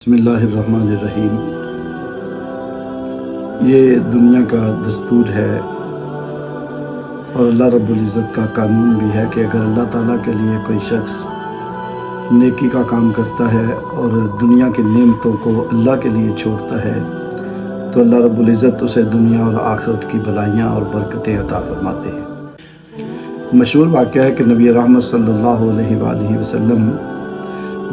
بسم اللہ الرحمن الرحیم۔ یہ دنیا کا دستور ہے اور اللہ رب العزت کا قانون بھی ہے کہ اگر اللہ تعالیٰ کے لیے کوئی شخص نیکی کا کام کرتا ہے اور دنیا کی نعمتوں کو اللہ کے لیے چھوڑتا ہے تو اللہ رب العزت اسے دنیا اور آخرت کی بھلائیاں اور برکتیں عطا فرماتے ہیں۔ مشہور واقعہ ہے کہ نبی رحمت صلی اللہ علیہ وآلہ وسلم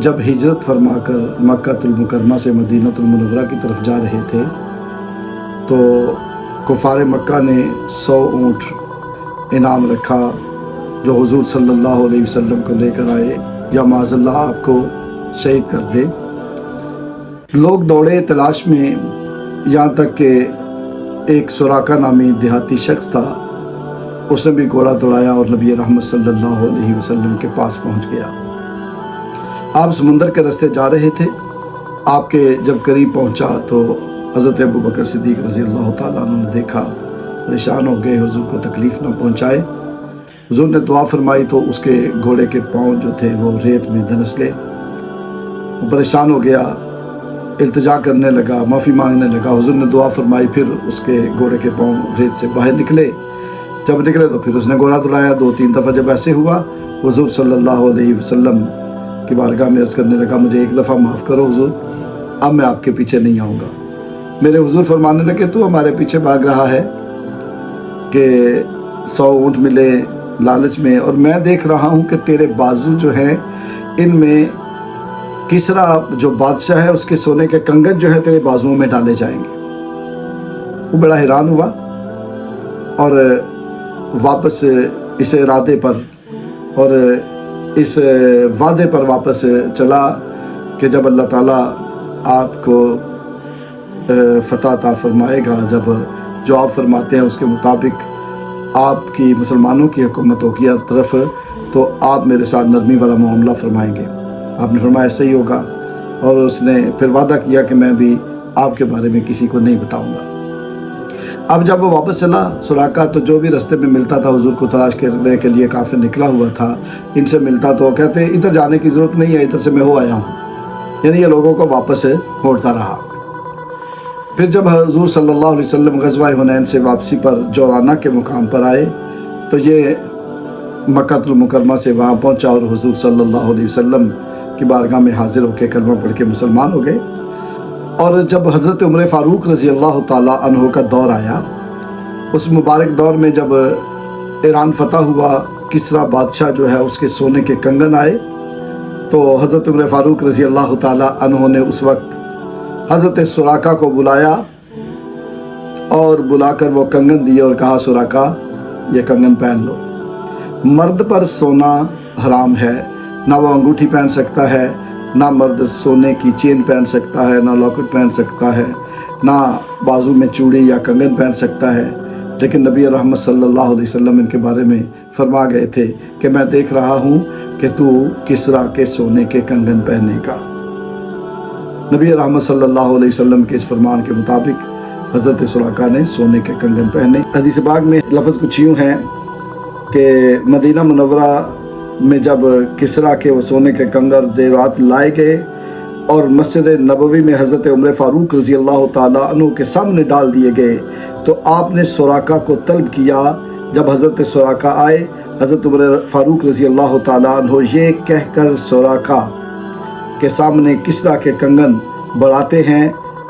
جب ہجرت فرما کر مکہ المکرمہ سے مدینہ المنورہ کی طرف جا رہے تھے تو کفار مکہ نے 100 اونٹ انعام رکھا جو حضور صلی اللہ علیہ وسلم کو لے کر آئے یا معاذ اللہ آپ کو شہید کر دے۔ لوگ دوڑے تلاش میں، یہاں تک کہ ایک سراقہ نامی دیہاتی شخص تھا، اس نے بھی گھوڑا دوڑایا اور نبی رحمت صلی اللہ علیہ وسلم کے پاس پہنچ گیا۔ آپ سمندر کے راستے جا رہے تھے، آپ کے جب قریب پہنچا تو حضرت ابو بکر صدیق رضی اللہ تعالیٰ عنہ نے دیکھا، پریشان ہو گئے، حضور کو تکلیف نہ پہنچائے۔ حضور نے دعا فرمائی تو اس کے گھوڑے کے پاؤں جو تھے وہ ریت میں دھنس گئے۔ وہ پریشان ہو گیا، التجا کرنے لگا، معافی مانگنے لگا۔ حضور نے دعا فرمائی، پھر اس کے گھوڑے کے پاؤں ریت سے باہر نکلے۔ جب نکلے تو پھر اس نے گھوڑا دوڑایا 2-3 دفعہ۔ جب ایسے ہوا، حضور صلی اللہ علیہ وسلم کی بارگاہ میں عرض کرنے لگا، مجھے ایک دفعہ معاف کرو حضور، اب میں آپ کے پیچھے نہیں آؤں گا۔ میرے حضور فرمانے لگے، تو ہمارے پیچھے بھاگ رہا ہے کہ 100 اونٹ ملے لالچ میں، اور میں دیکھ رہا ہوں کہ تیرے بازو جو ہیں ان میں کسرا جو بادشاہ ہے اس کے سونے کے کنگن جو ہے تیرے بازوؤں میں ڈالے جائیں گے۔ وہ بڑا حیران ہوا اور واپس اس ارادے پر اور اس وعدے پر واپس چلا کہ جب اللہ تعالیٰ آپ کو فتح عطا فرمائے گا، جب جو آپ فرماتے ہیں اس کے مطابق آپ کی مسلمانوں کی حکومت ہوگی ہر طرف، تو آپ میرے ساتھ نرمی والا معاملہ فرمائیں گے۔ آپ نے فرمایا ایسا ہی ہوگا، اور اس نے پھر وعدہ کیا کہ میں بھی آپ کے بارے میں کسی کو نہیں بتاؤں گا۔ اب جب وہ واپس چلا سراقہ، تو جو بھی راستے میں ملتا تھا حضور کو تلاش کرنے کے لیے کافر نکلا ہوا تھا، ان سے ملتا تو کہتے ادھر جانے کی ضرورت نہیں ہے، ادھر سے میں ہو آیا ہوں، یعنی یہ لوگوں کو واپس موڑتا رہا۔ پھر جب حضور صلی اللہ علیہ وسلم غزوہ حنین سے واپسی پر جورانہ کے مقام پر آئے تو یہ مکہ المکرمہ سے وہاں پہنچا اور حضور صلی اللہ علیہ وسلم کی بارگاہ میں حاضر ہو کے کلمہ پڑھ کے مسلمان ہو گئے۔ اور جب حضرت عمر فاروق رضی اللہ تعالیٰ عنہ کا دور آیا، اس مبارک دور میں جب ایران فتح ہوا، کسرا بادشاہ جو ہے اس کے سونے کے کنگن آئے، تو حضرت عمر فاروق رضی اللہ تعالیٰ عنہ نے اس وقت حضرت سراقہ کو بلایا اور بلا کر وہ کنگن دیے اور کہا، سراقہ یہ کنگن پہن لو۔ مرد پر سونا حرام ہے، نہ وہ انگوٹھی پہن سکتا ہے، نہ مرد سونے کی چین پہن سکتا ہے، نہ لاکٹ پہن سکتا ہے، نہ بازو میں چوڑی یا کنگن پہن سکتا ہے۔ لیکن نبی رحمت صلی اللہ علیہ وسلم ان کے بارے میں فرما گئے تھے کہ میں دیکھ رہا ہوں کہ تو کسرا کے سونے کے کنگن پہنے گا۔ نبی رحمت صلی اللہ علیہ وسلم کے اس فرمان کے مطابق حضرت سراقہ نے سونے کے کنگن پہنے۔ حدیث پاک میں لفظ کچھ یوں ہیں کہ مدینہ منورہ میں جب کسرا کے وہ سونے کے کنگن زیورات لائے گئے اور مسجد نبوی میں حضرت عمر فاروق رضی اللہ تعالیٰ عنہ کے سامنے ڈال دیے گئے تو آپ نے سراقہ کو طلب کیا۔ جب حضرت سراقہ آئے، حضرت عمر فاروق رضی اللہ تعالیٰ عنہ یہ کہہ کر سراقہ کے سامنے کسرا کے کنگن بڑھاتے ہیں،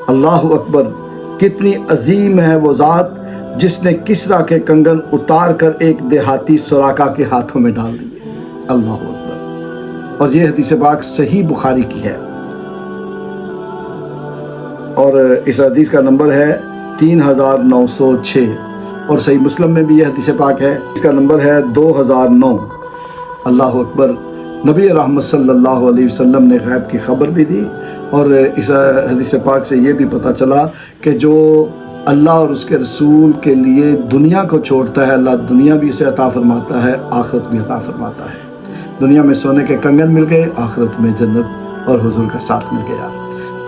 اللہ اکبر، کتنی عظیم ہے وہ ذات جس نے کسرا کے کنگن اتار کر ایک دیہاتی سراقہ کے ہاتھوں میں ڈال دیے، اللہ اکبر۔ اور یہ حدیث پاک صحیح بخاری کی ہے، اور اس حدیث کا نمبر ہے 3906، اور صحیح مسلم میں بھی یہ حدیث پاک ہے، اس کا نمبر ہے 2009۔ اللہ اکبر۔ نبی رحمت صلی اللہ علیہ وسلم نے غیب کی خبر بھی دی، اور اس حدیث پاک سے یہ بھی پتہ چلا کہ جو اللہ اور اس کے رسول کے لیے دنیا کو چھوڑتا ہے، اللہ دنیا بھی اسے عطا فرماتا ہے، آخرت بھی عطا فرماتا ہے۔ دنیا میں سونے کے کنگن مل گئے، آخرت میں جنت اور حضور کا ساتھ مل گیا۔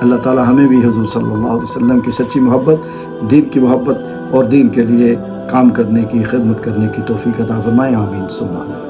اللہ تعالی ہمیں بھی حضور صلی اللہ علیہ وسلم کی سچی محبت، دین کی محبت اور دین کے لیے کام کرنے کی، خدمت کرنے کی توفیق عطا فرمائے، آمین ثم آمین۔